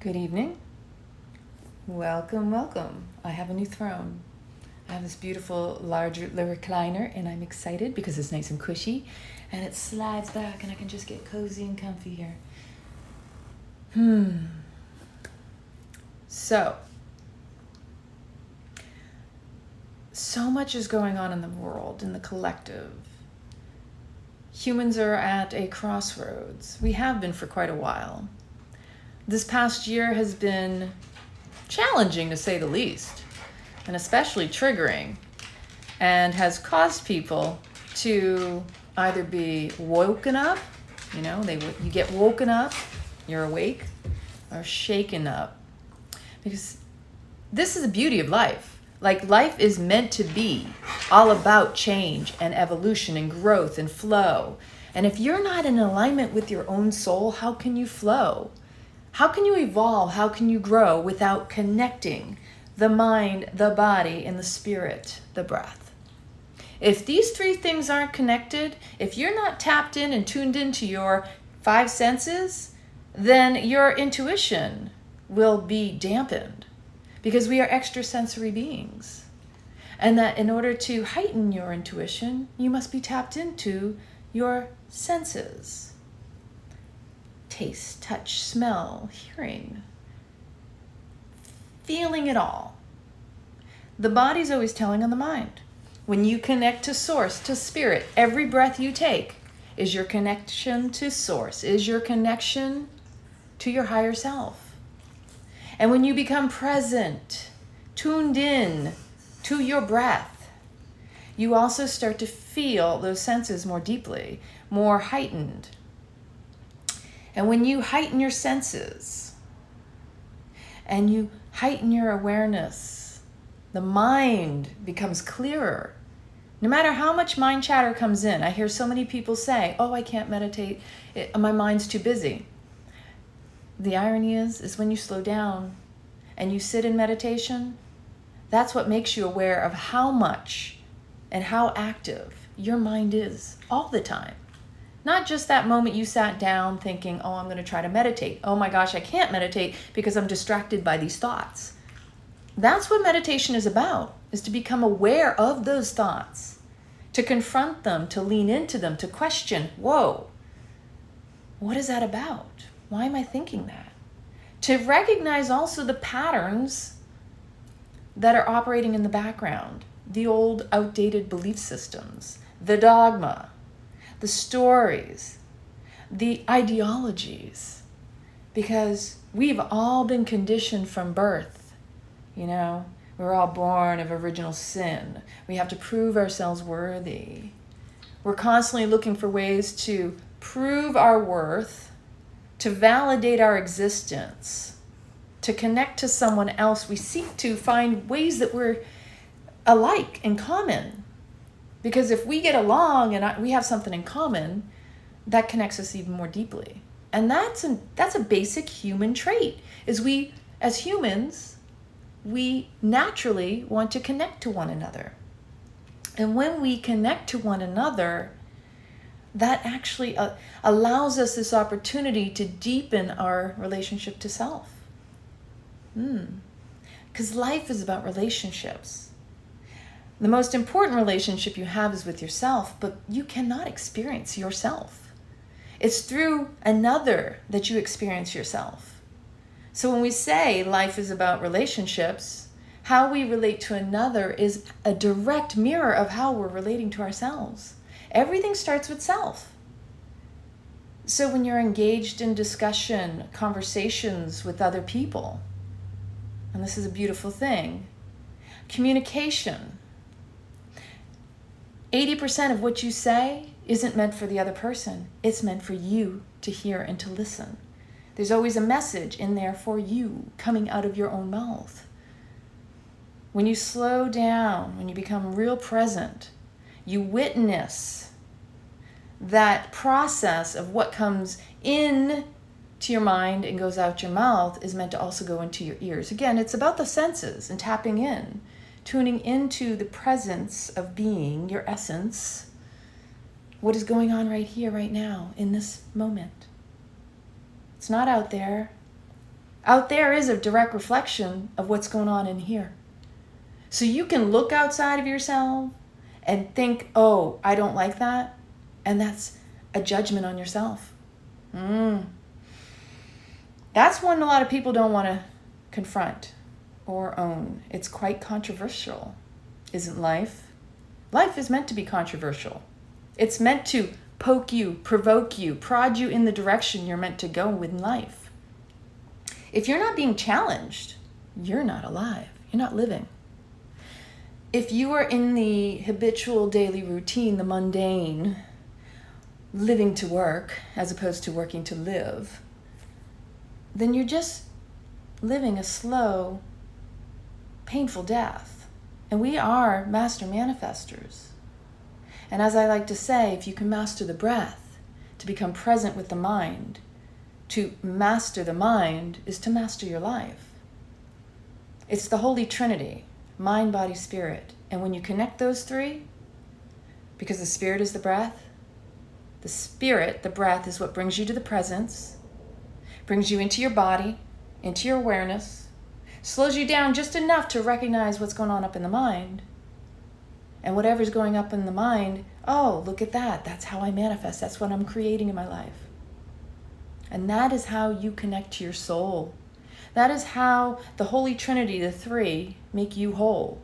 Good evening. Welcome, welcome. I have a new throne. I have this beautiful large recliner and I'm excited because it's nice and cushy and it slides back and I can just get cozy and comfy here. So much is going on in the world, in the collective. Humans are at a crossroads. We have been for quite a while. This past year has been challenging, to say the least, and especially triggering, and has caused people to either be woken up, you get woken up, you're awake, or shaken up. Because this is the beauty of life. Like, life is meant to be all about change and evolution and growth and flow. And if you're not in alignment with your own soul, how can you flow? How can you evolve? How can you grow without connecting the mind, the body, and the spirit, the breath? If these three things aren't connected, if you're not tapped in and tuned into your five senses, then your intuition will be dampened because we are extrasensory beings. And that in order to heighten your intuition, you must be tapped into your senses. Taste, touch, smell, hearing, feeling it all. The body's always telling on the mind. When you connect to source, to spirit, every breath you take is your connection to source, is your connection to your higher self. And when you become present, tuned in to your breath, you also start to feel those senses more deeply, more heightened. And when you heighten your senses and you heighten your awareness, the mind becomes clearer. No matter how much mind chatter comes in, I hear so many people say, I can't meditate, my mind's too busy. The irony is when you slow down and you sit in meditation, that's what makes you aware of how much and how active your mind is all the time. Not just that moment you sat down thinking, I'm going to try to meditate. Oh my gosh, I can't meditate because I'm distracted by these thoughts. That's what meditation is about, is to become aware of those thoughts, to confront them, to lean into them, to question, whoa, what is that about? Why am I thinking that? To recognize also the patterns that are operating in the background, the old outdated belief systems, the dogma, the stories, the ideologies, because we've all been conditioned from birth. We're all born of original sin. We have to prove ourselves worthy. We're constantly looking for ways to prove our worth, to validate our existence, to connect to someone else. We seek to find ways that we're alike and common. Because if we get along and we have something in common, that connects us even more deeply. And that's a basic human trait, is we, as humans, we naturally want to connect to one another. And when we connect to one another, that actually allows us this opportunity to deepen our relationship to self. Because life is about relationships. The most important relationship you have is with yourself, but you cannot experience yourself. It's through another that you experience yourself. So when we say life is about relationships, how we relate to another is a direct mirror of how we're relating to ourselves. Everything starts with self. So when you're engaged in discussion, conversations with other people, and this is a beautiful thing, communication, 80% of what you say isn't meant for the other person. It's meant for you to hear and to listen. There's always a message in there for you coming out of your own mouth. When you slow down, when you become real present, you witness that process of what comes in to your mind and goes out your mouth is meant to also go into your ears. Again, it's about the senses and tapping in, tuning into the presence of being, your essence, what is going on right here, right now, in this moment. It's not out there. Out there is a direct reflection of what's going on in here. So you can look outside of yourself and think, oh, I don't like that. And that's a judgment on yourself. That's one a lot of people don't want to confront or own. It's quite controversial, isn't life? Life is meant to be controversial. It's meant to poke you, provoke you, prod you in the direction you're meant to go in life. If you're not being challenged, you're not alive. You're not living. If you are in the habitual daily routine, the mundane, living to work as opposed to working to live, then you're just living a slow, painful death. And we are master manifestors. And as I like to say, if you can master the breath, to become present with the mind, to master the mind is to master your life. It's the Holy Trinity, mind, body, spirit. And when you connect those three, because the spirit is the breath, the spirit, the breath, is what brings you to the presence, brings you into your body, into your awareness, slows you down just enough to recognize what's going on up in the mind. And whatever's going up in the mind, oh, look at that. That's how I manifest. That's what I'm creating in my life. And that is how you connect to your soul. That is how the Holy Trinity, the three, make you whole.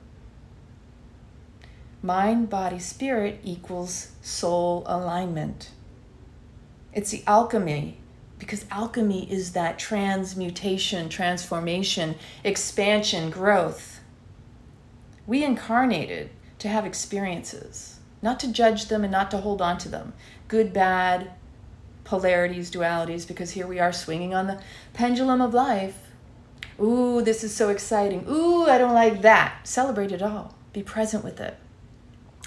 Mind, body, spirit equals soul alignment. It's the alchemy, because alchemy is that transmutation, transformation, expansion, growth. We incarnated to have experiences, not to judge them and not to hold on to them. Good, bad, polarities, dualities, because here we are swinging on the pendulum of life. Ooh, this is so exciting. Ooh, I don't like that. Celebrate it all. Be present with it.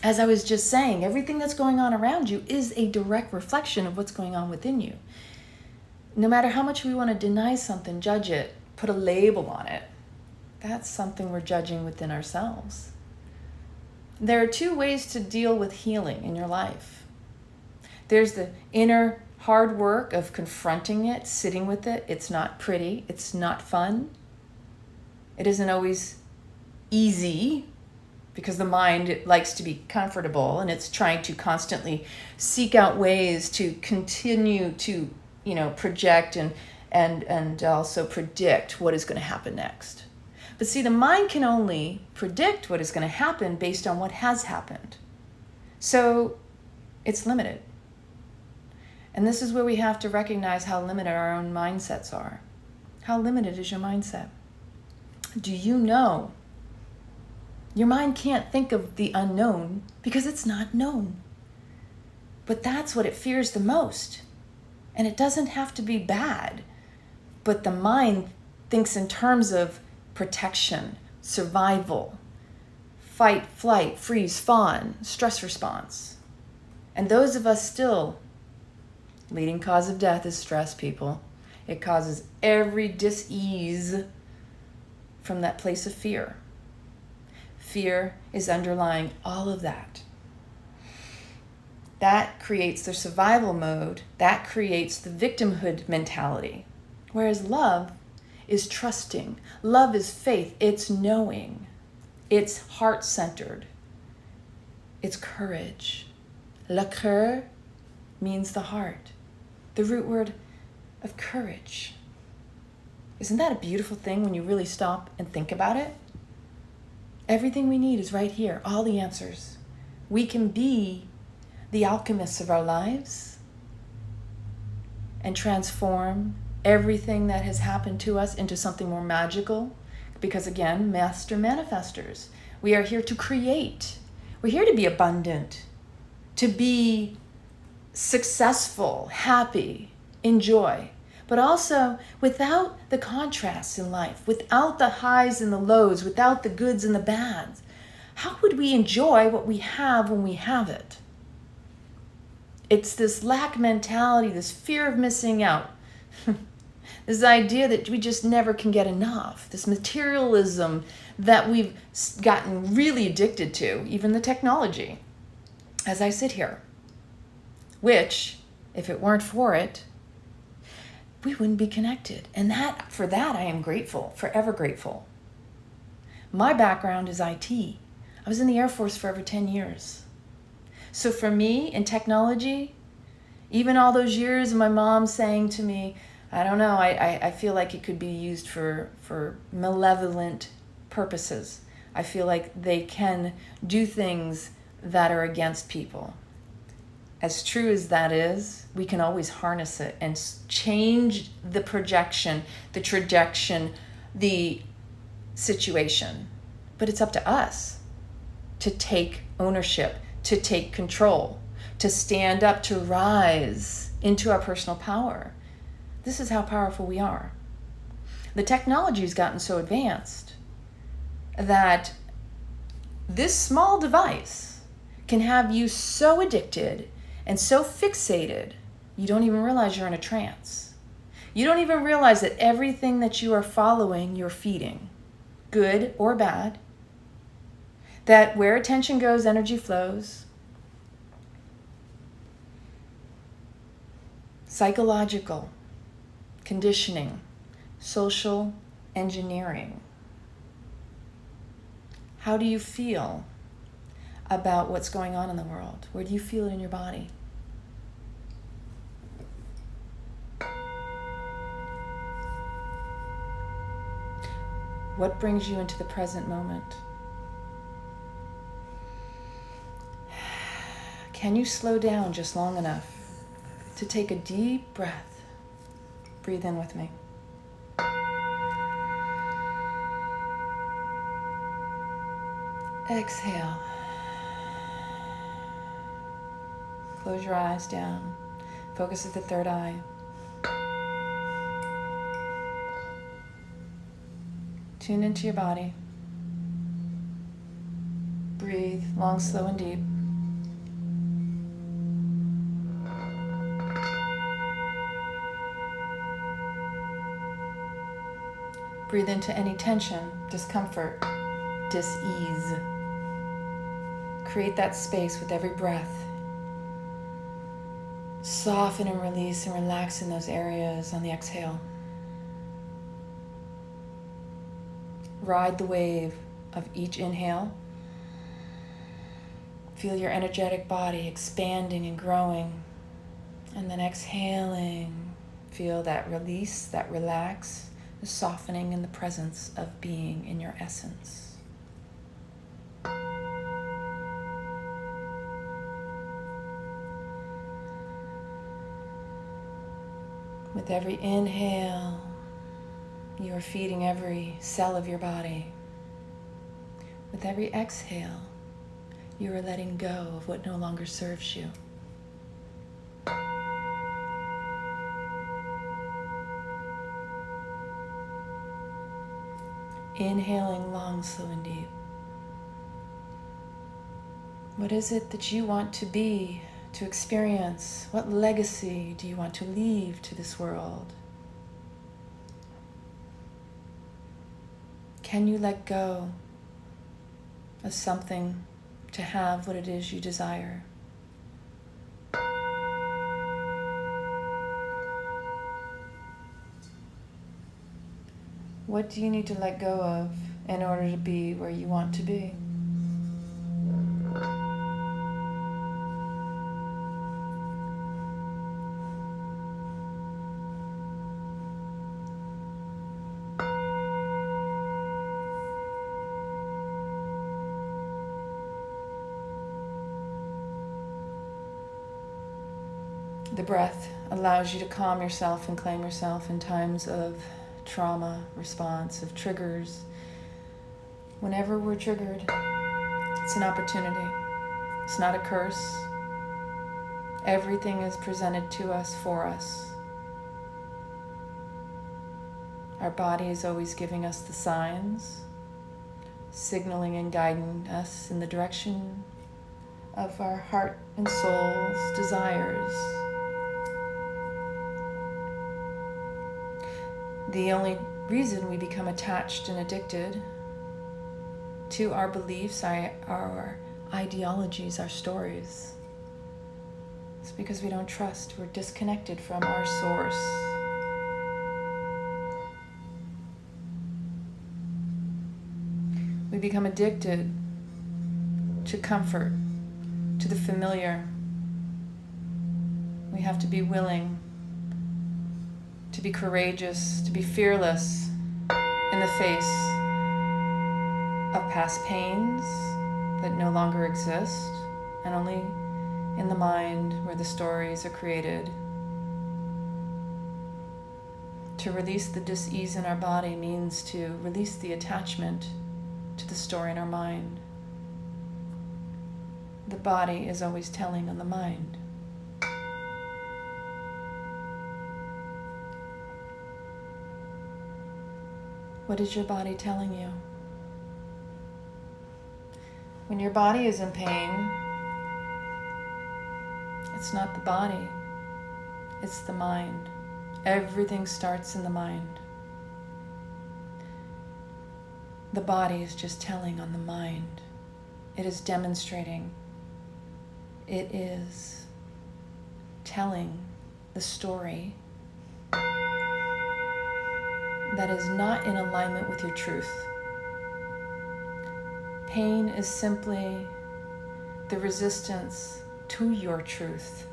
As I was just saying, everything that's going on around you is a direct reflection of what's going on within you. No matter how much we want to deny something, judge it, put a label on it, that's something we're judging within ourselves. There are two ways to deal with healing in your life. There's the inner hard work of confronting it, sitting with it. It's not pretty. It's not fun. It isn't always easy because the mind likes to be comfortable and it's trying to constantly seek out ways to continue to, project and also predict what is going to happen next. But see, the mind can only predict what is going to happen based on what has happened. So it's limited. And this is where we have to recognize how limited our own mindsets are. How limited is your mindset? Do you know? Your mind can't think of the unknown because it's not known. But that's what it fears the most. And it doesn't have to be bad. But the mind thinks in terms of protection, survival, fight, flight, freeze, fawn, stress response. And those of us still, leading cause of death is stress, people. It causes every dis-ease from that place of fear. Fear is underlying all of that. That creates the survival mode. That creates the victimhood mentality. Whereas love is trusting. Love is faith. It's knowing. It's heart-centered. It's courage. Le cœur means the heart. The root word of courage. Isn't that a beautiful thing when you really stop and think about it? Everything we need is right here. All the answers. We can be the alchemists of our lives and transform everything that has happened to us into something more magical. Because again, master manifestors. We are here to create. We're here to be abundant, to be successful, happy, enjoy. But also without the contrasts in life, without the highs and the lows, without the goods and the bads. How would we enjoy what we have when we have it? It's this lack mentality, this fear of missing out. This idea that we just never can get enough. This materialism that we've gotten really addicted to, even the technology, as I sit here. Which, if it weren't for it, we wouldn't be connected. And for that, I am grateful, forever grateful. My background is IT. I was in the Air Force for over 10 years. So for me, in technology, even all those years of my mom saying to me, I don't know, I feel like it could be used for malevolent purposes. I feel like they can do things that are against people. As true as that is, we can always harness it and change the projection, the trajectory, the situation. But it's up to us to take ownership, to take control, to stand up, to rise into our personal power. This is how powerful we are. The technology has gotten so advanced that this small device can have you so addicted and so fixated, you don't even realize you're in a trance. You don't even realize that everything that you are following, you're feeding, good or bad. That where attention goes, energy flows. Psychological conditioning, social engineering. How do you feel about what's going on in the world? Where do you feel it in your body? What brings you into the present moment? Can you slow down just long enough to take a deep breath? Breathe in with me. Exhale. Close your eyes down. Focus at the third eye. Tune into your body. Breathe long, slow, and deep. Breathe into any tension, discomfort, dis-ease. Create that space with every breath. Soften and release and relax in those areas on the exhale. Ride the wave of each inhale. Feel your energetic body expanding and growing. And then exhaling, feel that release, that relax, the softening in the presence of being in your essence. With every inhale, you are feeding every cell of your body. With every exhale, you are letting go of what no longer serves you. Inhaling long, slow, and deep. What is it that you want to be, to experience? What legacy do you want to leave to this world? Can you let go of something to have what it is you desire? What do you need to let go of in order to be where you want to be? The breath allows you to calm yourself and claim yourself in times of trauma response, of triggers. Whenever we're triggered, it's an opportunity. It's not a curse. Everything is presented to us for us. Our body is always giving us the signs, signaling and guiding us in the direction of our heart and soul's desires. The only reason we become attached and addicted to our beliefs, our ideologies, our stories, is because we don't trust. We're disconnected from our source. become addicted to comfort, to the familiar. We have to be willing to be courageous, to be fearless in the face of past pains that no longer exist, and only in the mind where the stories are created. To release the dis-ease in our body means to release the attachment to the story in our mind. The body is always telling on the mind. What is your body telling you? When your body is in pain, it's not the body, it's the mind. Everything starts in the mind. The body is just telling on the mind. It is demonstrating. It is telling the story that is not in alignment with your truth. Pain is simply the resistance to your truth.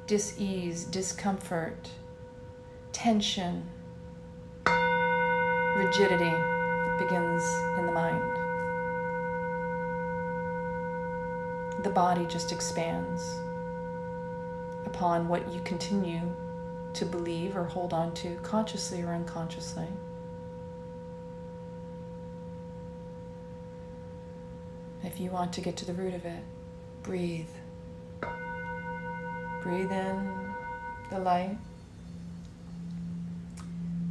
Dis-ease, discomfort, tension, rigidity begins in the mind. The body just expands upon what you continue to believe or hold on to, consciously or unconsciously. If you want to get to the root of it, breathe. Breathe in the light.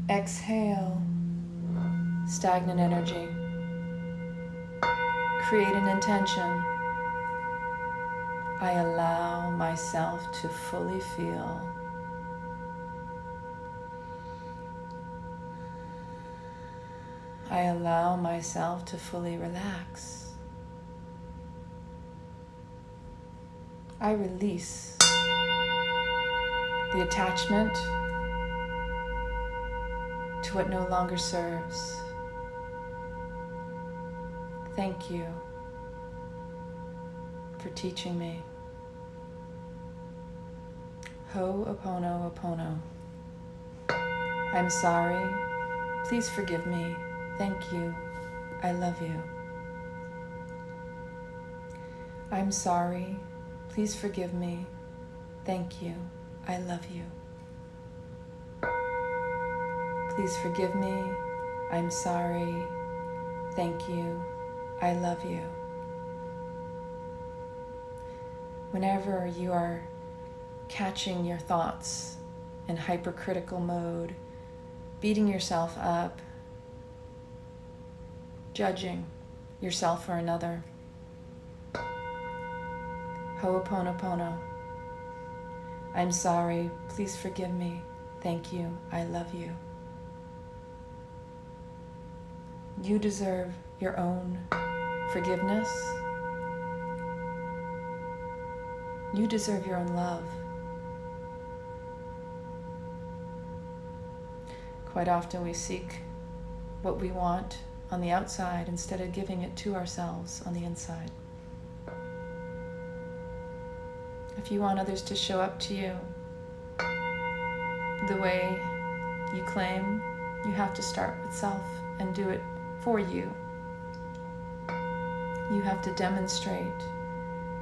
Exhale stagnant energy. Create an intention. I allow myself to fully feel. I allow myself to fully relax. I release the attachment to what no longer serves. Thank you for teaching me. Ho'oponopono. I'm sorry. Please forgive me. Thank you. I love you. I'm sorry. Please forgive me. Thank you. I love you. Please forgive me. I'm sorry. Thank you. I love you. Whenever you are catching your thoughts in hypercritical mode, beating yourself up, judging yourself or another, Ho'oponopono. I'm sorry. Please forgive me. Thank you. I love you. You deserve your own forgiveness. You deserve your own love. Quite often we seek what we want on the outside instead of giving it to ourselves on the inside. If you want others to show up to you the way you claim, you have to start with self and do it for you. You have to demonstrate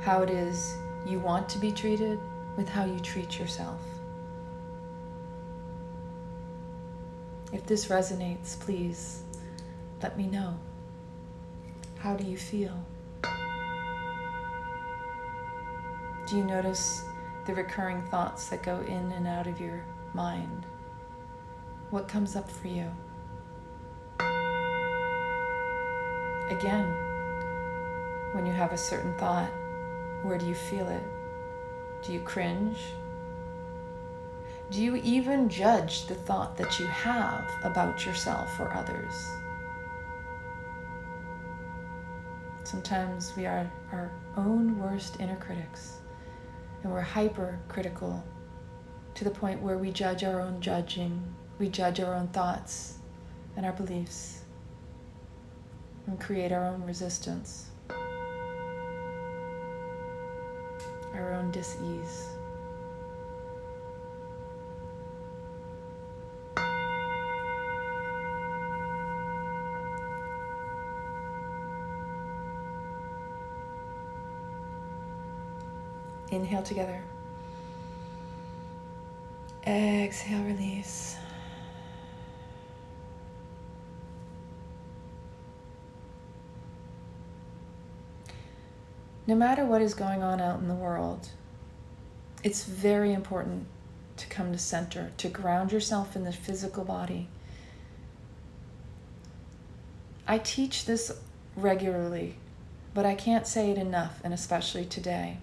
how it is you want to be treated with how you treat yourself. If this resonates, please let me know. How do you feel? Do you notice the recurring thoughts that go in and out of your mind? What comes up for you? Again, when you have a certain thought, where do you feel it? Do you cringe? Do you even judge the thought that you have about yourself or others? Sometimes we are our own worst inner critics, and we're hypercritical to the point where we judge our own judging, we judge our own thoughts and our beliefs. and create our own resistance, our own dis-ease. Inhale together. Exhale, release. No matter what is going on out in the world, it's very important to come to center, to ground yourself in the physical body. I teach this regularly, but I can't say it enough, and especially today.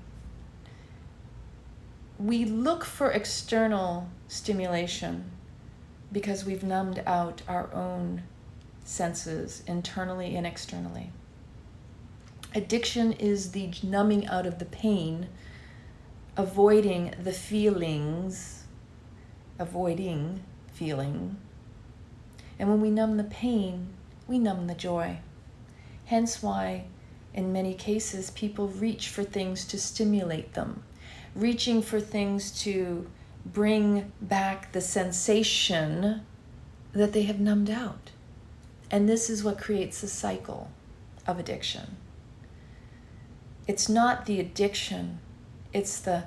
We look for external stimulation because we've numbed out our own senses internally and externally. Addiction is the numbing out of the pain, avoiding the feelings, avoiding feeling. And when we numb the pain, we numb the joy. Hence why, in many cases, people reach for things to stimulate them, reaching for things to bring back the sensation that they have numbed out. And this is what creates a cycle of addiction. It's not the addiction, it's the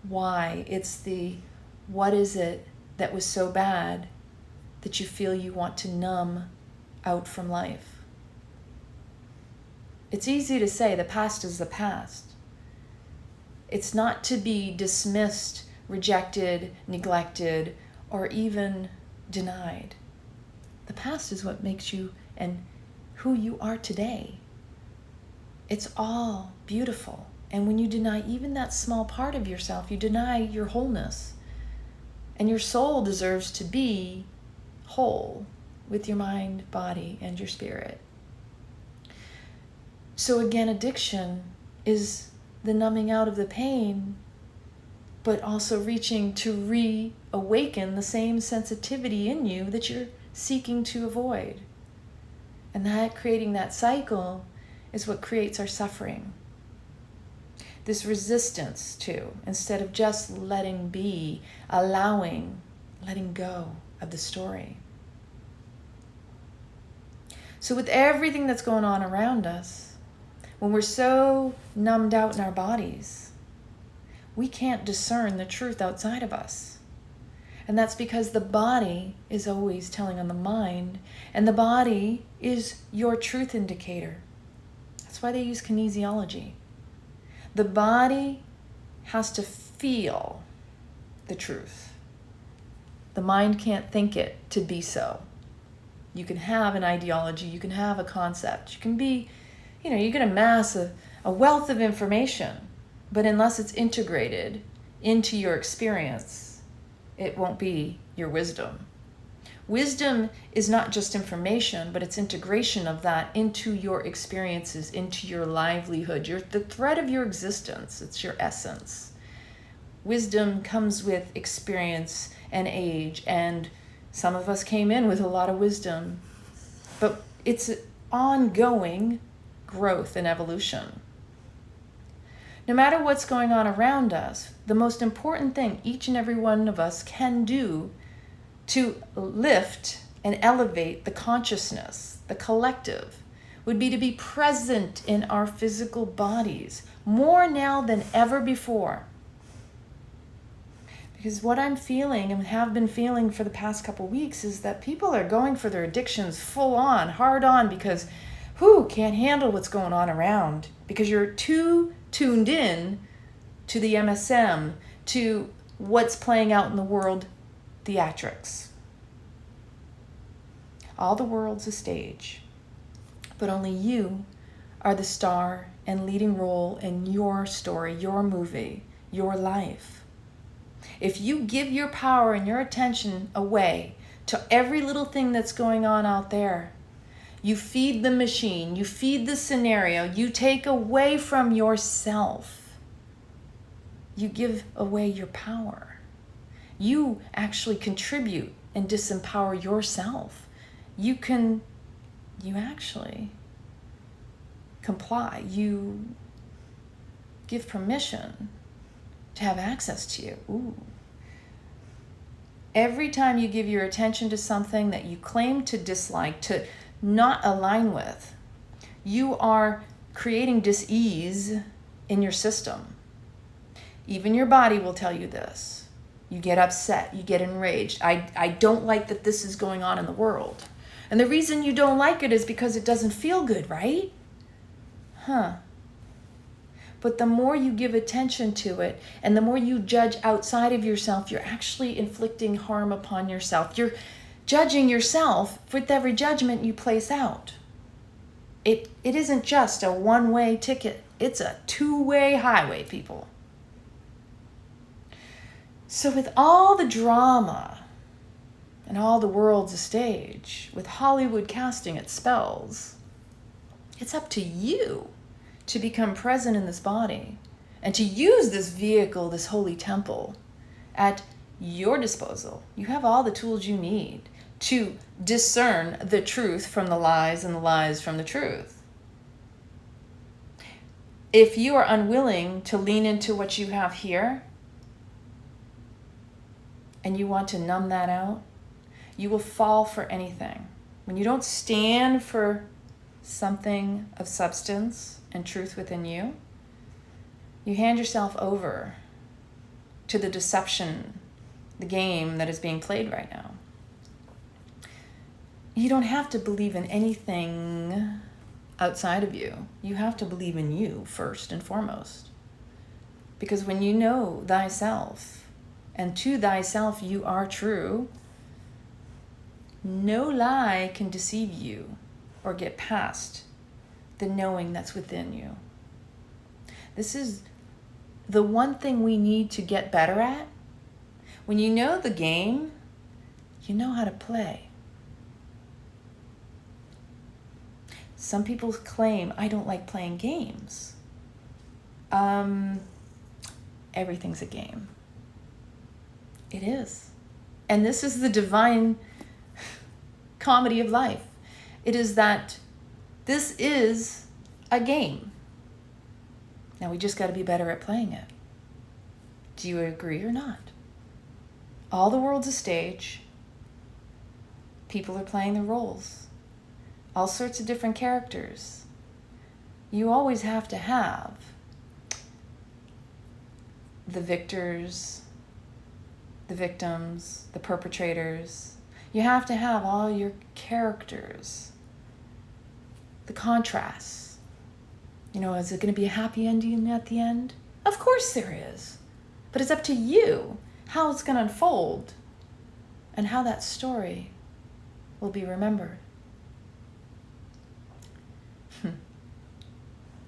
why, it's the what is it that was so bad that you feel you want to numb out from life. It's easy to say the past is the past. It's not to be dismissed, rejected, neglected, or even denied. The past is what makes you and who you are today. It's all beautiful. And when you deny even that small part of yourself, you deny your wholeness. And your soul deserves to be whole with your mind, body, and your spirit. So again, addiction is the numbing out of the pain, but also reaching to reawaken the same sensitivity in you that you're seeking to avoid. And that creating that cycle is what creates our suffering. This resistance to, instead of just letting be, allowing, letting go of the story. So with everything that's going on around us, when we're so numbed out in our bodies, we can't discern the truth outside of us. And that's because the body is always telling on the mind, and the body is your truth indicator. That's why they use kinesiology. The body has to feel the truth. The mind can't think it to be so. You can have an ideology, you can have a concept, you can be, you can amass a wealth of information, but unless it's integrated into your experience, it won't be your wisdom. Wisdom is not just information, but it's integration of that into your experiences, into your livelihood, the thread of your existence. It's your essence. Wisdom comes with experience and age, and some of us came in with a lot of wisdom, but it's ongoing growth and evolution. No matter what's going on around us, the most important thing each and every one of us can do to lift and elevate the consciousness, the collective, would be to be present in our physical bodies more now than ever before. Because what I'm feeling and have been feeling for the past couple weeks is that people are going for their addictions full on, hard on, because can't handle what's going on around, because you're too tuned in to the MSM, to what's playing out in the world theatrics. All the world's a stage, but only you are the star and leading role in your story, your movie, your life. If you give your power and your attention away to every little thing that's going on out there, you feed the machine, you feed the scenario, you take away from yourself. You give away your power. You actually contribute and disempower yourself. You actually comply. You give permission to have access to you. Ooh. Every time you give your attention to something that you claim to dislike, to not align with, you are creating dis-ease in your system. Even your body will tell you this. You get upset, you get enraged. I don't like that this is going on in the world. And the reason you don't like it is because it doesn't feel good, right? But the more you give attention to it and the more you judge outside of yourself, you're actually inflicting harm upon yourself. You're judging yourself with every judgment you place out. It isn't just a one-way ticket. It's a two-way highway, people. So with all the drama and all the world's a stage, with Hollywood casting its spells, it's up to you to become present in this body and to use this vehicle, this holy temple, at your disposal. You have all the tools you need to discern the truth from the lies and the lies from the truth. If you are unwilling to lean into what you have here and you want to numb that out, you will fall for anything. When you don't stand for something of substance and truth within you, you hand yourself over to the deception, the game that is being played right now. You don't have to believe in anything outside of you. You have to believe in you first and foremost. Because when you know thyself, and to thyself you are true, no lie can deceive you or get past the knowing that's within you. This is the one thing we need to get better at. When you know the game, you know how to play. Some people claim, I don't like playing games. Everything's a game. It is. And this is the divine comedy of life. It is that this is a game. Now we just got to be better at playing it. Do you agree or not? All the world's a stage. People are playing the roles. All sorts of different characters. You always have to have the victors, the victims, the perpetrators. You have to have all your characters. The contrasts. You know, is it going to be a happy ending at the end? Of course there is. But it's up to you how it's going to unfold and how that story will be remembered.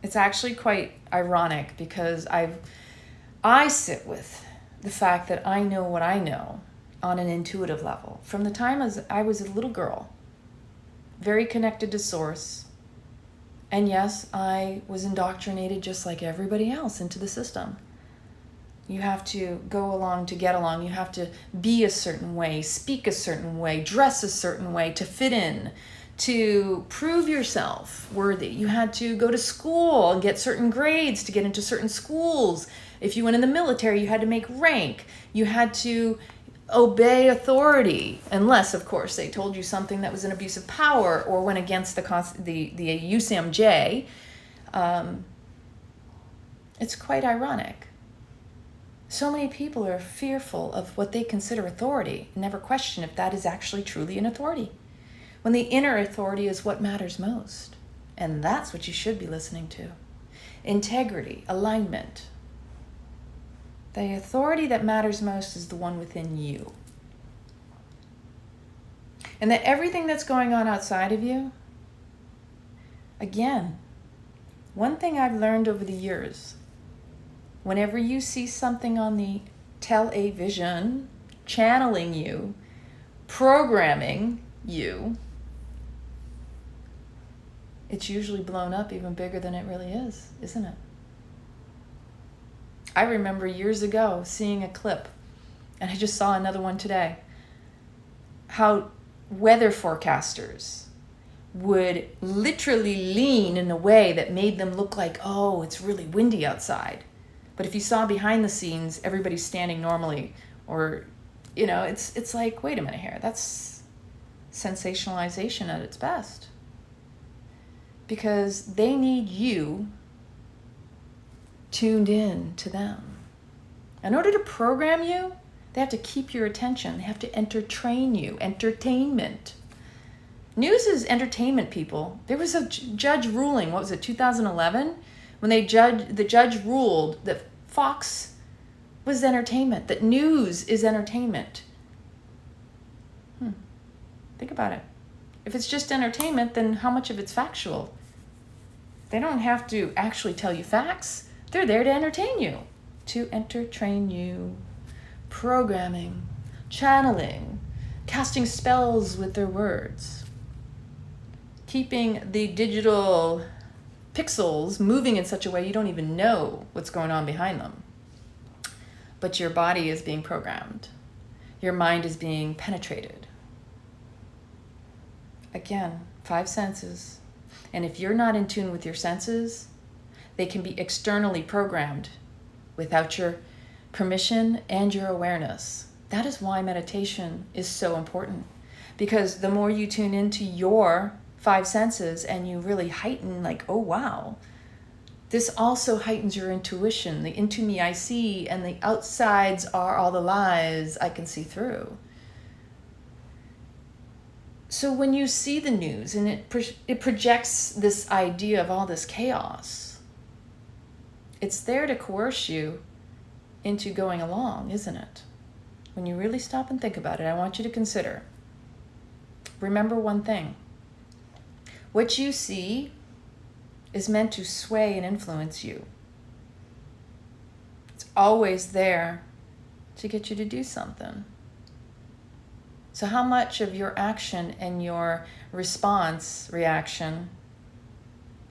It's actually quite ironic because I sit with the fact that I know what I know on an intuitive level. From the time I was a little girl, very connected to Source. And yes, I was indoctrinated just like everybody else into the system. You have to go along to get along. You have to be a certain way, speak a certain way, dress a certain way to fit in, to prove yourself worthy. You had to go to school and get certain grades to get into certain schools. If you went in the military, you had to make rank. You had to obey authority, unless, of course, they told you something that was an abuse of power or went against the USAMJ. It's quite ironic. So many people are fearful of what they consider authority and never question if that is actually truly an authority, when the inner authority is what matters most. And that's what you should be listening to. Integrity, alignment. The authority that matters most is the one within you. And that everything that's going on outside of you, again, one thing I've learned over the years, whenever you see something on the television channeling you, programming you, it's usually blown up even bigger than it really is, isn't it? I remember years ago seeing a clip, and I just saw another one today, how weather forecasters would literally lean in a way that made them look like, oh, it's really windy outside. But if you saw behind the scenes, everybody's standing normally, or, it's like, wait a minute here, that's sensationalization at its best. Because they need you tuned in to them. In order to program you, they have to keep your attention. They have to entertain you. Entertainment. News is entertainment, people. There was a judge ruling, 2011? When the judge ruled that Fox was entertainment, that news is entertainment. Think about it. If it's just entertainment, then how much of it's factual? They don't have to actually tell you facts. They're there to entertain you, to entertain you. Programming, channeling, casting spells with their words, keeping the digital pixels moving in such a way you don't even know what's going on behind them. But your body is being programmed. Your mind is being penetrated. Again, 5 senses. And if you're not in tune with your senses, they can be externally programmed without your permission and your awareness. That is why meditation is so important. Because the more you tune into your 5 senses and you really heighten, like, oh wow, this also heightens your intuition. The into me I see, and the outsides are all the lies I can see through. So when you see the news and it projects this idea of all this chaos, it's there to coerce you into going along, isn't it? When you really stop and think about it, I want you to consider. Remember one thing. What you see is meant to sway and influence you. It's always there to get you to do something. So how much of your action and your reaction,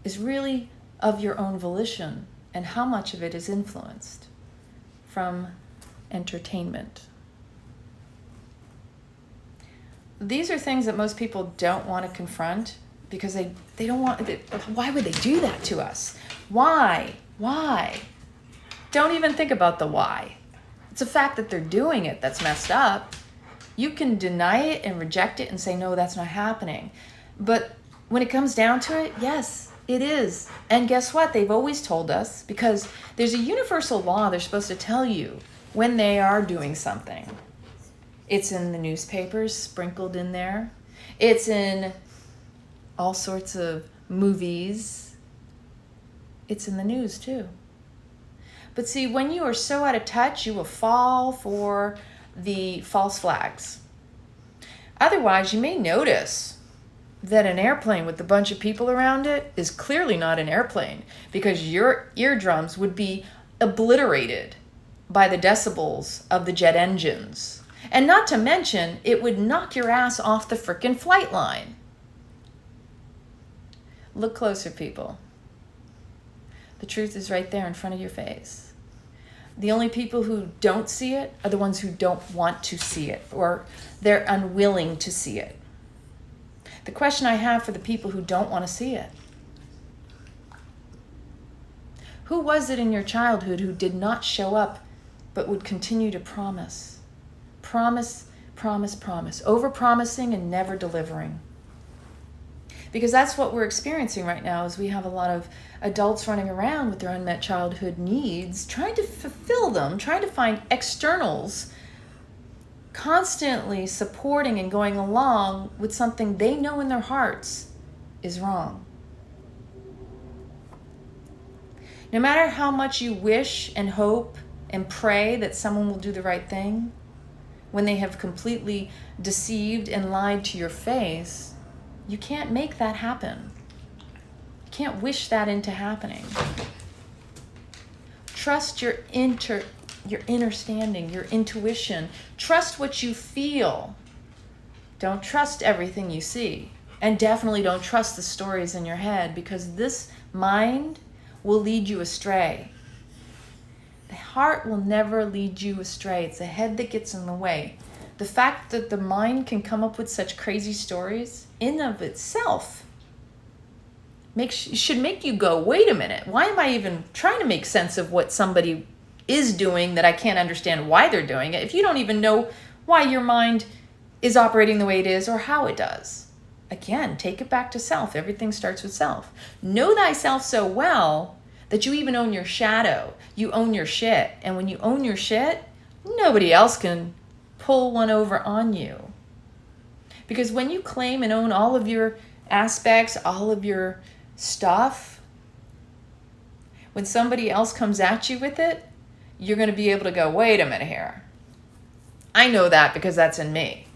is really of your own volition, and how much of it is influenced from entertainment? These are things that most people don't want to confront because they don't want. Why would they do that to us? Why? Don't even think about the why. It's a fact that they're doing it that's messed up. You can deny it and reject it and say, no, that's not happening. But when it comes down to it, yes, it is. And guess what? They've always told us, because there's a universal law they're supposed to tell you when they are doing something. It's in the newspapers, sprinkled in there. It's in all sorts of movies. It's in the news too. But see, when you are so out of touch, you will fall for the false flags. Otherwise, you may notice that an airplane with a bunch of people around it is clearly not an airplane, because your eardrums would be obliterated by the decibels of the jet engines. And not to mention, it would knock your ass off the frickin' flight line. Look closer, people. The truth is right there in front of your face. The only people who don't see it are the ones who don't want to see it, or they're unwilling to see it. The question I have for the people who don't want to see it: who was it in your childhood who did not show up but would continue to promise? Promise, over-promising and never delivering. Because that's what we're experiencing right now, is we have a lot of adults running around with their unmet childhood needs, trying to fulfill them, trying to find externals, constantly supporting and going along with something they know in their hearts is wrong. No matter how much you wish and hope and pray that someone will do the right thing, when they have completely deceived and lied to your face, you can't make that happen. You can't wish that into happening. Trust your understanding, your intuition. Trust what you feel. Don't trust everything you see. And definitely don't trust the stories in your head, because this mind will lead you astray. The heart will never lead you astray. It's the head that gets in the way. The fact that the mind can come up with such crazy stories in of itself should make you go, wait a minute, why am I even trying to make sense of what somebody is doing that I can't understand why they're doing it if you don't even know why your mind is operating the way it is or how it does? Again, take it back to self. Everything starts with self. Know thyself so well that you even own your shadow. You own your shit. And when you own your shit, nobody else can pull one over on you. Because when you claim and own all of your aspects, all of your stuff, when somebody else comes at you with it, you're going to be able to go, wait a minute here. I know that because that's in me.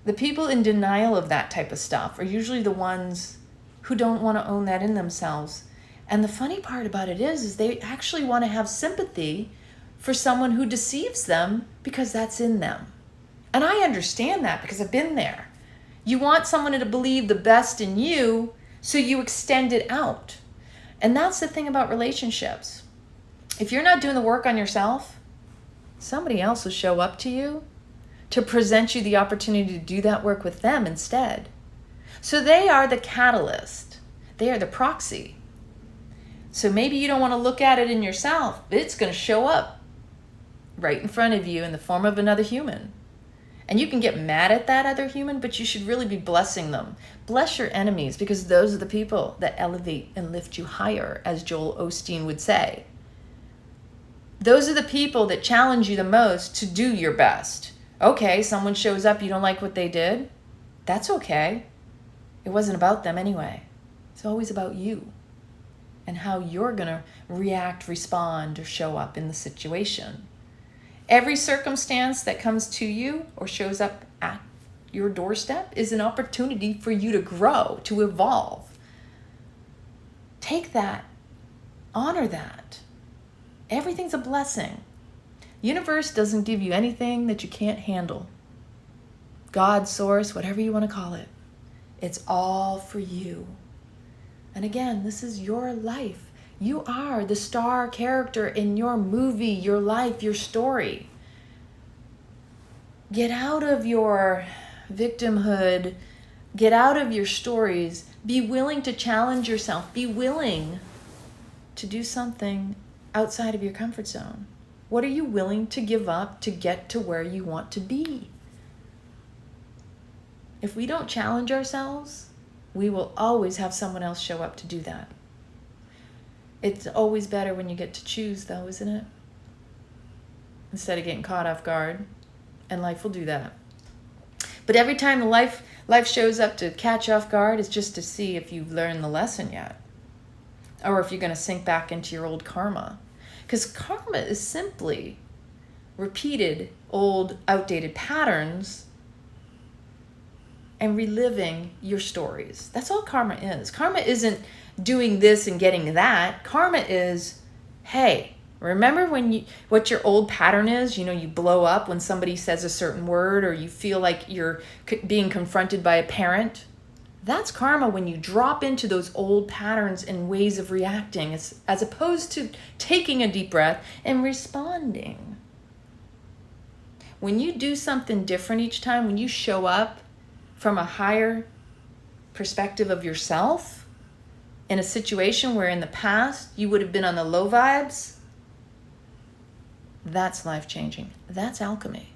The people in denial of that type of stuff are usually the ones who don't want to own that in themselves. And the funny part about it is they actually want to have sympathy for someone who deceives them because that's in them. And I understand that because I've been there. You want someone to believe the best in you, so you extend it out. And that's the thing about relationships. If you're not doing the work on yourself, somebody else will show up to you to present you the opportunity to do that work with them instead. So they are the catalyst. They are the proxy. So maybe you don't want to look at it in yourself, but it's going to show up right in front of you in the form of another human. And you can get mad at that other human, but you should really be blessing them. Bless your enemies, because those are the people that elevate and lift you higher, as Joel Osteen would say. Those are the people that challenge you the most to do your best. Okay, someone shows up, you don't like what they did. That's okay. It wasn't about them anyway. It's always about you and how you're going to react, respond, or show up in the situation. Every circumstance that comes to you or shows up at your doorstep is an opportunity for you to grow, to evolve. Take that. Honor that. Everything's a blessing. Universe doesn't give you anything that you can't handle. God, source, whatever you want to call it. It's all for you. And again, this is your life. You are the star character in your movie, your life, your story. Get out of your victimhood. Get out of your stories. Be willing to challenge yourself. Be willing to do something outside of your comfort zone. What are you willing to give up to get to where you want to be? If we don't challenge ourselves, we will always have someone else show up to do that. It's always better when you get to choose, though, isn't it? Instead of getting caught off guard. And life will do that. But every time life shows up to catch you off guard, it's just to see if you've learned the lesson yet. Or if you're going to sink back into your old karma. Because karma is simply repeated old, outdated patterns and reliving your stories. That's all karma is. Karma isn't doing this and getting that. Karma is, hey, remember what your old pattern is? You know, you blow up when somebody says a certain word, or you feel like you're being confronted by a parent. That's karma, when you drop into those old patterns and ways of reacting, as opposed to taking a deep breath and responding. When you do something different each time, when you show up from a higher perspective of yourself in a situation where in the past you would have been on the low vibes, that's life-changing. That's alchemy.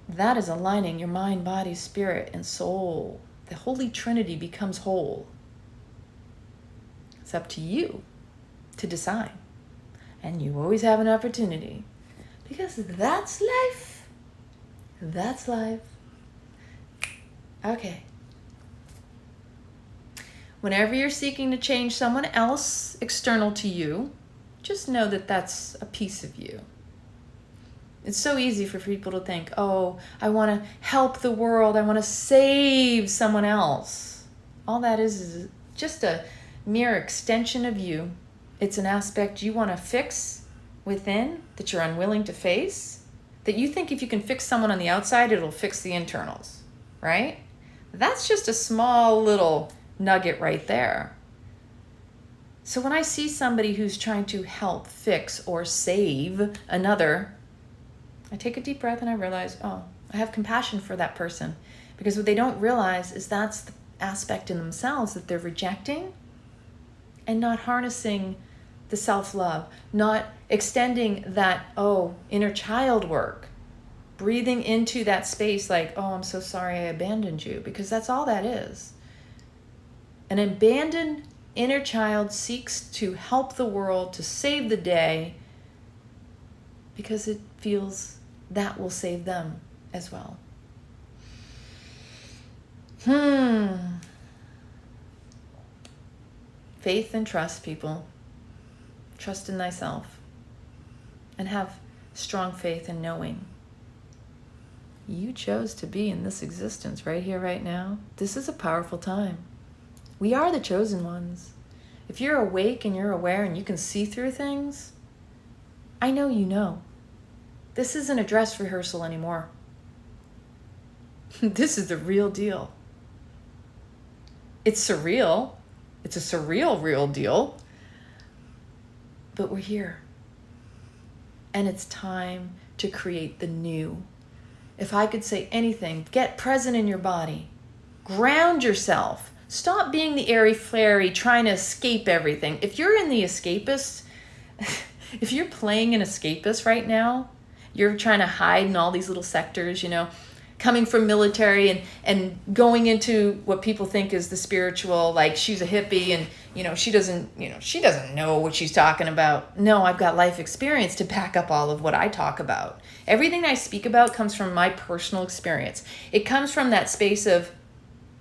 That is aligning your mind, body, spirit, and soul. The Holy Trinity becomes whole. It's up to you to decide. And you always have an opportunity. Because that's life. That's life. Okay. Whenever you're seeking to change someone else external to you, just know that that's a piece of you. It's so easy for people to think, oh, I want to help the world. I want to save someone else. All that is just a mere extension of you. It's an aspect you want to fix within that you're unwilling to face, that you think if you can fix someone on the outside, it'll fix the internals, right? That's just a small little nugget right there. So when I see somebody who's trying to help, fix, or save another, I take a deep breath and I realize, oh, I have compassion for that person. Because what they don't realize is that's aspect in themselves that they're rejecting, and not harnessing the self-love, not extending that, inner child work, breathing into that space like, I'm so sorry I abandoned you, because that's all that is. An abandoned inner child seeks to help the world, to save the day, because it feels that will save them as well. Faith and trust, people. Trust in thyself. And have strong faith in knowing you chose to be in this existence right here, right now. This is a powerful time. We are the chosen ones. If you're awake and you're aware and you can see through things, I know you know. This isn't a dress rehearsal anymore. This is the real deal. It's surreal. It's a surreal, real deal. But we're here. And it's time to create the new. If I could say anything, get present in your body. Ground yourself. Stop being the airy-fairy trying to escape everything. If you're in the escapist, if you're playing an escapist right now, you're trying to hide in all these little sectors, coming from military and going into what people think is the spiritual, like she's a hippie and, she doesn't know what she's talking about. No, I've got life experience to back up all of what I talk about. Everything I speak about comes from my personal experience. It comes from that space of,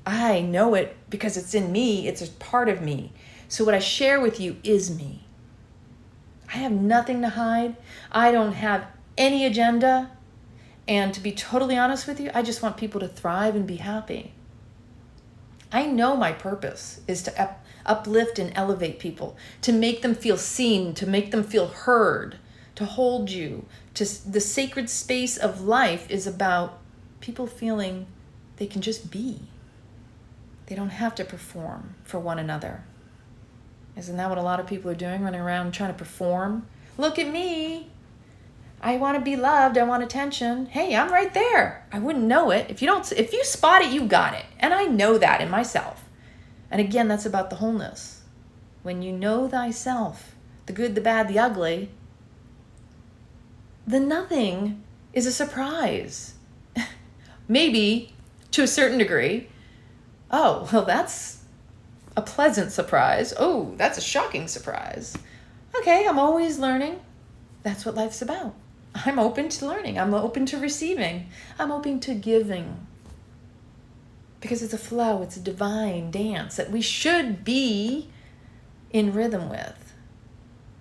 I know it because it's in me. It's a part of me. So what I share with you is me. I have nothing to hide. I don't have any agenda. And to be totally honest with you, I just want people to thrive and be happy. I know my purpose is to uplift and elevate people, to make them feel seen, to make them feel heard, to hold you. The sacred space of life is about people feeling they can just be. They don't have to perform for one another. Isn't that what a lot of people are doing, running around trying to perform? Look at me. I want to be loved. I want attention. Hey, I'm right there. I wouldn't know it. If you spot it, you got it. And I know that in myself. And again, that's about the wholeness. When you know thyself, the good, the bad, the ugly, the nothing is a surprise. Maybe to a certain degree. Oh, well, that's a pleasant surprise. Oh, that's a shocking surprise. Okay, I'm always learning. That's what life's about. I'm open to learning. I'm open to receiving. I'm open to giving. Because it's a flow. It's a divine dance that we should be in rhythm with.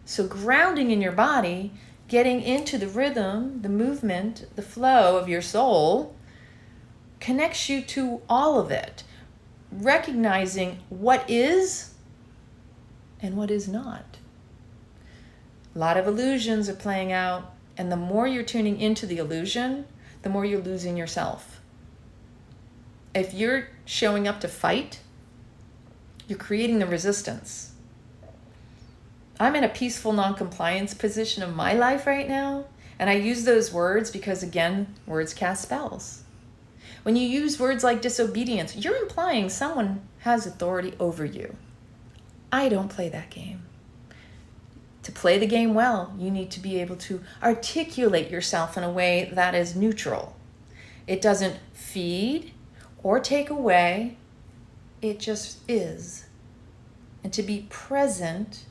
So grounding in your body, getting into the rhythm, the movement, the flow of your soul, connects you to all of it. Recognizing what is and what is not. A lot of illusions are playing out, and the more you're tuning into the illusion, the more you're losing yourself. If you're showing up to fight, you're creating the resistance. I'm in a peaceful non-compliance position of my life right now, and I use those words because, again, words cast spells. When you use words like disobedience, you're implying someone has authority over you. I don't play that game. To play the game well, you need to be able to articulate yourself in a way that is neutral. It doesn't feed or take away. It just is. And to be present,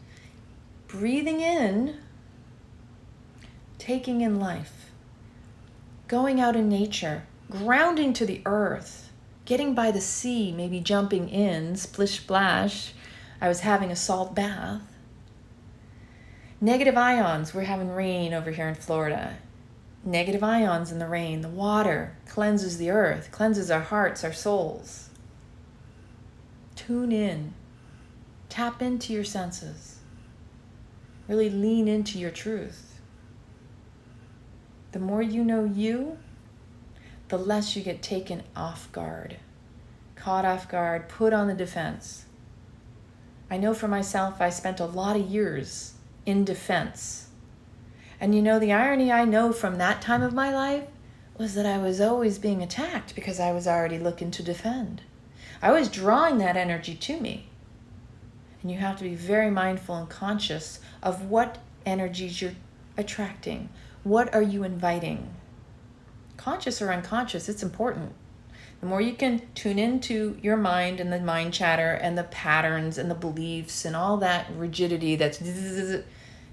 breathing in, taking in life, going out in nature, grounding to the earth, getting by the sea, maybe jumping in, splish splash. I was having a salt bath. Negative ions, we're having rain over here in Florida. Negative ions in the rain, the water cleanses the earth, cleanses our hearts, our souls. Tune in, tap into your senses. Really lean into your truth. The more you know you, the less you get taken off guard, caught off guard, put on the defense. I know for myself, I spent a lot of years in defense. And the irony I know from that time of my life was that I was always being attacked because I was already looking to defend. I was drawing that energy to me. And you have to be very mindful and conscious of what energies you're attracting. What are you inviting? Conscious or unconscious, it's important. The more you can tune into your mind and the mind chatter and the patterns and the beliefs and all that rigidity that's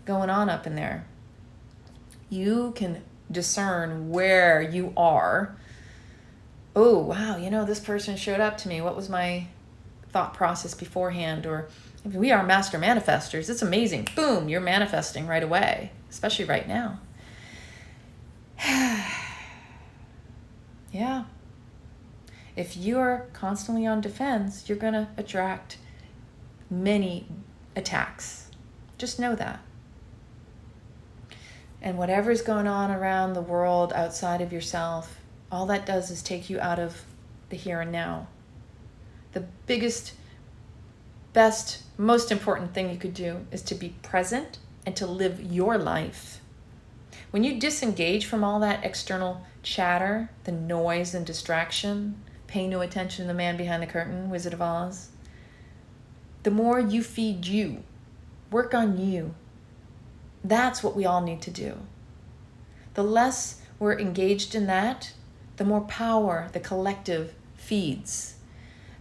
going on up in there, you can discern where you are. Oh, wow, this person showed up to me. What was my thought process beforehand? Or we are master manifestors. It's amazing. Boom, you're manifesting right away, especially right now. Yeah. If you're constantly on defense, you're going to attract many attacks. Just know that. And whatever's going on around the world outside of yourself, all that does is take you out of the here and now. The biggest, best, most important thing you could do is to be present and to live your life. When you disengage from all that external chatter, the noise and distraction, pay no attention to the man behind the curtain, Wizard of Oz, the more you feed you, work on you. That's what we all need to do. The less we're engaged in that, the more power the collective feeds.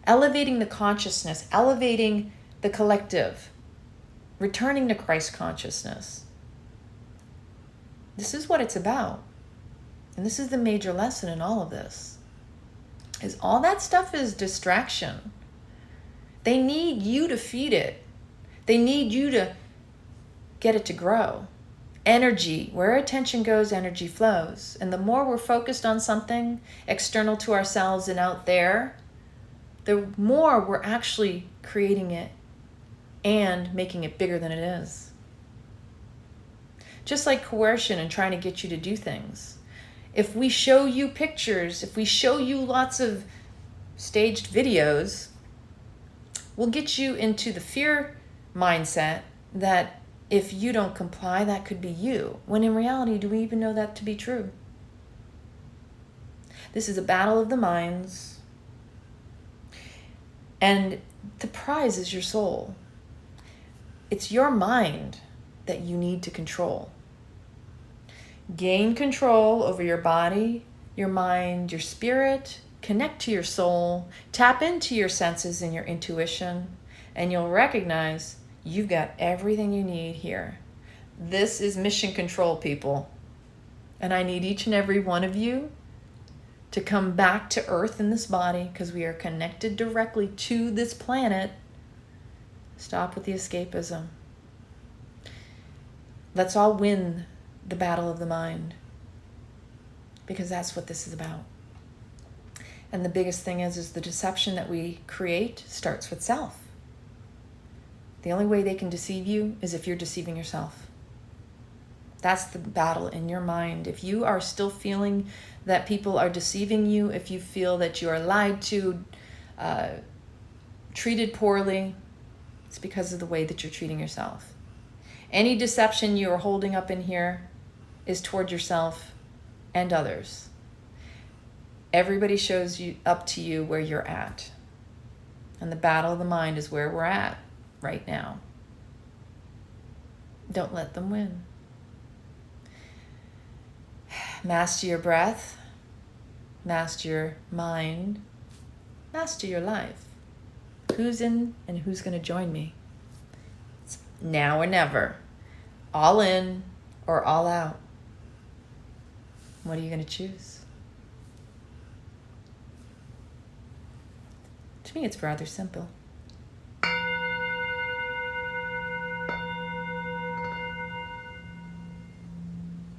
Elevating the consciousness, elevating the collective, returning to Christ consciousness. This is what it's about. And this is the major lesson in all of this. Is all that stuff is distraction. They need you to feed it. They need you to get it to grow. Energy, where attention goes, energy flows. And the more we're focused on something external to ourselves and out there, the more we're actually creating it and making it bigger than it is. Just like coercion and trying to get you to do things. If we show you pictures, if we show you lots of staged videos, we'll get you into the fear mindset that if you don't comply, that could be you. When in reality, do we even know that to be true? This is a battle of the minds. And the prize is your soul. It's your mind that you need to control. Gain control over your body, your mind, your spirit. Connect to your soul. Tap into your senses and your intuition. And you'll recognize you've got everything you need here. This is mission control, people. And I need each and every one of you to come back to Earth in this body because we are connected directly to this planet. Stop with the escapism. Let's all win the battle of the mind because that's what this is about. And the biggest thing is the deception that we create starts with self. The only way they can deceive you is if you're deceiving yourself. That's the battle in your mind. If you are still feeling that people are deceiving you, if you feel that you are lied to, treated poorly, it's because of the way that you're treating yourself. Any deception you are holding up in here is toward yourself and others. Everybody shows you up to you where you're at. And the battle of the mind is where we're at right now. Don't let them win. Master your breath, master your mind, master your life. Who's in and who's going to join me? It's now or never. All in or all out. What are you going to choose? To me, it's rather simple.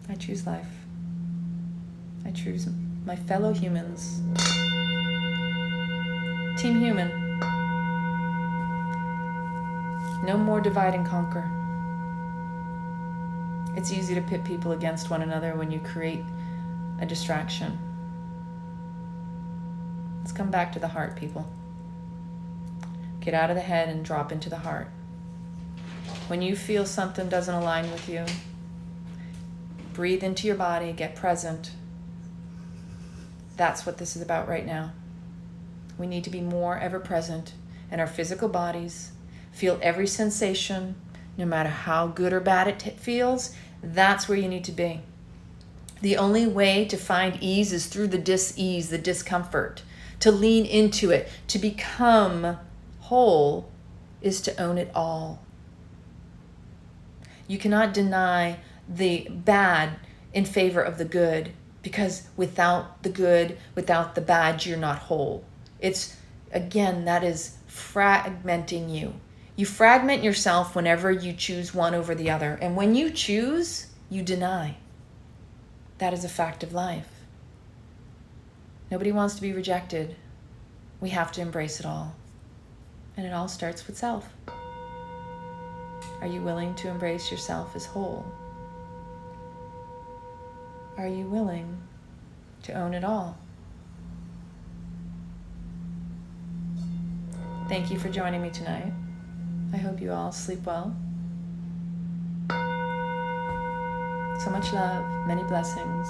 I choose life. I choose my fellow humans. Team human. No more divide and conquer. It's easy to pit people against one another when you create a distraction. Let's come back to the heart, people. Get out of the head and drop into the heart. When you feel something doesn't align with you, breathe into your body, get present. That's what this is about right now. We need to be more ever present in our physical bodies, feel every sensation, no matter how good or bad it feels. That's where you need to be. The only way to find ease is through the dis-ease, the discomfort. To lean into it, to become whole, is to own it all. You cannot deny the bad in favor of the good, because without the good, without the bad, you're not whole. It's, again, that is fragmenting you. You fragment yourself whenever you choose one over the other. And when you choose, you deny. That is a fact of life. Nobody wants to be rejected. We have to embrace it all. And it all starts with self. Are you willing to embrace yourself as whole? Are you willing to own it all? Thank you for joining me tonight. I hope you all sleep well. So much love, many blessings.